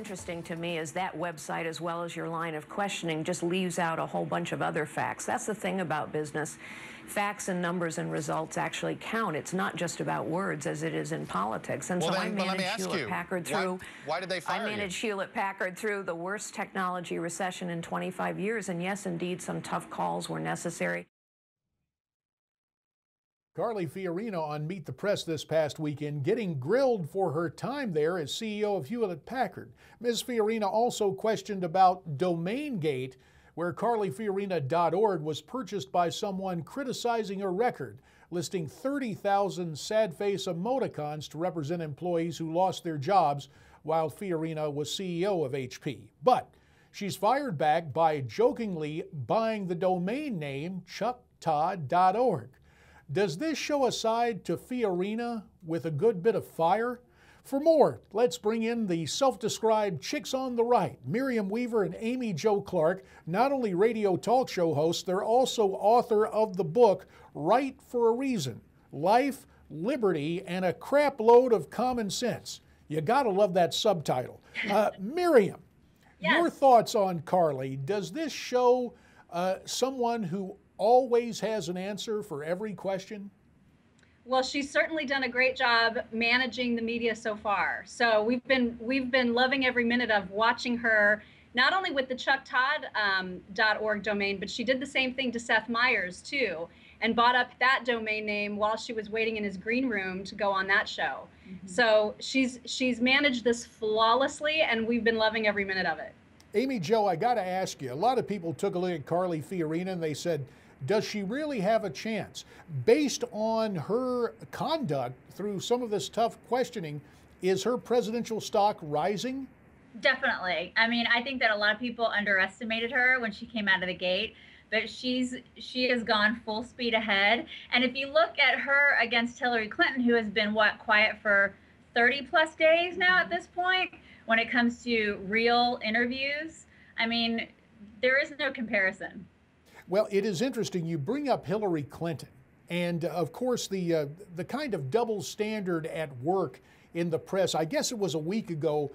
interesting to me is that website, as well as your line of questioning, just leaves out a whole bunch of other facts. That's the thing about business. Facts and numbers and results actually count. It's not just about words as it is in politics. And well, so then, I managed Hewlett-Packard through. Why did they fire you? I managed Hewlett-Packard through the worst technology recession in 25 years. And yes, indeed, some tough calls were necessary. Carly Fiorina on Meet the Press this past weekend, getting grilled for her time there as CEO of Hewlett-Packard. Ms. Fiorina also questioned about DomainGate, where carlyfiorina.org was purchased by someone criticizing a record, listing 30,000 sad face emoticons to represent employees who lost their jobs while Fiorina was CEO of HP. But she's fired back by jokingly buying the domain name chucktodd.org. Does this show a side to Fiorina with a good bit of fire? For more, let's bring in the self-described chicks on the right, Miriam Weaver and Amy Jo Clark. Not only radio talk show hosts, they're also author of the book, Right for a Reason, Life, Liberty, and a Crap Load of Common Sense. You gotta love that subtitle. Miriam, yes. Your thoughts on Carly. Does this show someone who always has an answer for every question? Well, she's certainly done a great job managing the media so far. So we've been loving every minute of watching her, not only with the chucktodd.org domain, but she did the same thing to Seth Meyers too, and bought up that domain name while she was waiting in his green room to go on that show. Mm-hmm. So she's managed this flawlessly, and we've been loving every minute of it. Amy Jo, I got to ask you, a lot of people took a look at Carly Fiorina and they said, does she really have a chance? Based on her conduct through some of this tough questioning, is her presidential stock rising? Definitely. I mean, I think that a lot of people underestimated her when she came out of the gate, but she has gone full speed ahead. And if you look at her against Hillary Clinton, who has been, quiet for 30 plus days now at this point, when it comes to real interviews, I mean, there is no comparison. Well, it is interesting. You bring up Hillary Clinton, and of course the kind of double standard at work in the press. I guess it was a week ago,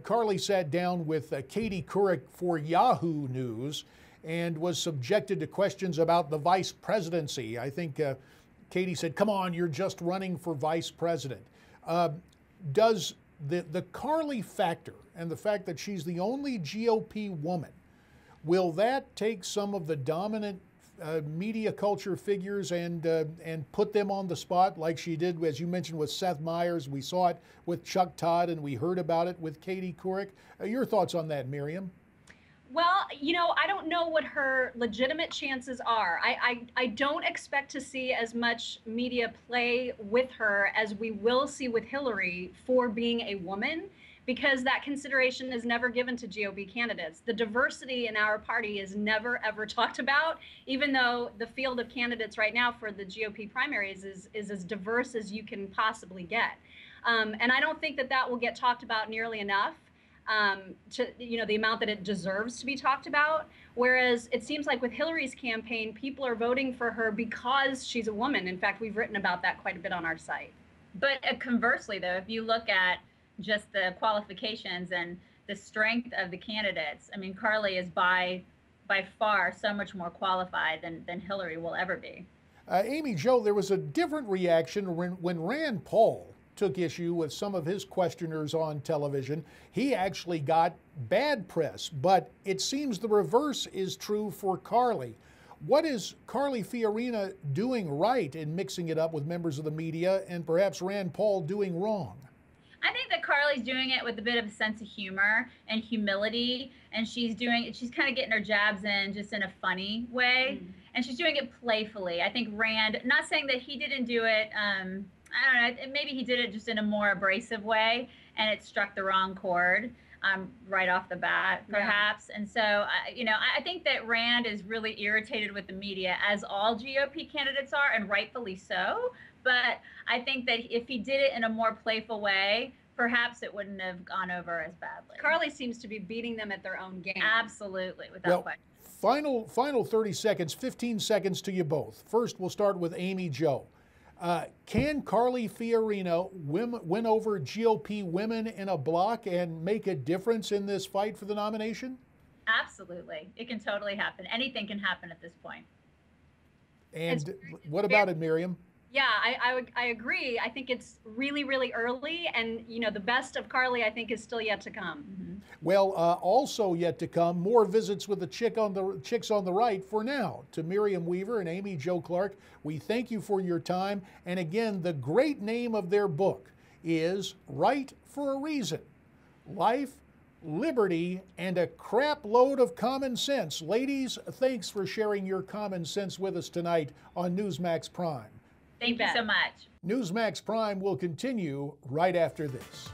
Carly sat down with Katie Couric for Yahoo News and was subjected to questions about the vice presidency. I think Katie said, come on, you're just running for vice president. Does the Carly factor and the fact that she's the only GOP woman, will that take some of the dominant media culture figures and put them on the spot like she did, as you mentioned, with Seth Meyers? We saw it with Chuck Todd, and we heard about it with Katie Couric. Your thoughts on that, Miriam? Well, I don't know what her legitimate chances are. I don't expect to see as much media play with her as we will see with Hillary for being a woman, because that consideration is never given to GOP candidates. The diversity in our party is never, ever talked about, even though the field of candidates right now for the GOP primaries is as diverse as you can possibly get. And I don't think that will get talked about nearly enough to the amount that it deserves to be talked about. Whereas it seems like with Hillary's campaign, people are voting for her because she's a woman. In fact, we've written about that quite a bit on our site. But conversely, though, if you look at just the qualifications and the strength of the candidates, I mean, Carly is by far so much more qualified than Hillary will ever be. Amy Jo, there was a different reaction when Rand Paul took issue with some of his questioners on television. He actually got bad press, but it seems the reverse is true for Carly. What is Carly Fiorina doing right in mixing it up with members of the media, and perhaps Rand Paul doing wrong? I think that Carly's doing it with a bit of a sense of humor and humility, and she's kind of getting her jabs in just in a funny way, and she's doing it playfully. I think Rand, not saying that he didn't do it, I don't know, maybe he did it just in a more abrasive way, and it struck the wrong chord right off the bat, perhaps. Yeah. And so, I think that Rand is really irritated with the media, as all GOP candidates are, and rightfully so. But I think that if he did it in a more playful way, perhaps it wouldn't have gone over as badly. Carly seems to be beating them at their own game. Absolutely, without question. Final 30 seconds, 15 seconds to you both. First, we'll start with Amy Jo. Can Carly Fiorina win over GOP women in a block and make a difference in this fight for the nomination? Absolutely. It can totally happen. Anything can happen at this point. And what about it, Miriam? Yeah, I agree. I think it's really, really early, and the best of Carly, I think, is still yet to come. Mm-hmm. Well, also yet to come, more visits with the chicks on the right. For now, to Miriam Weaver and Amy Jo Clark, we thank you for your time. And again, the great name of their book is Right for a Reason: Life, Liberty, and a Crap Load of Common Sense. Ladies, thanks for sharing your common sense with us tonight on Newsmax Prime. Thank you so much. Newsmax Prime will continue right after this.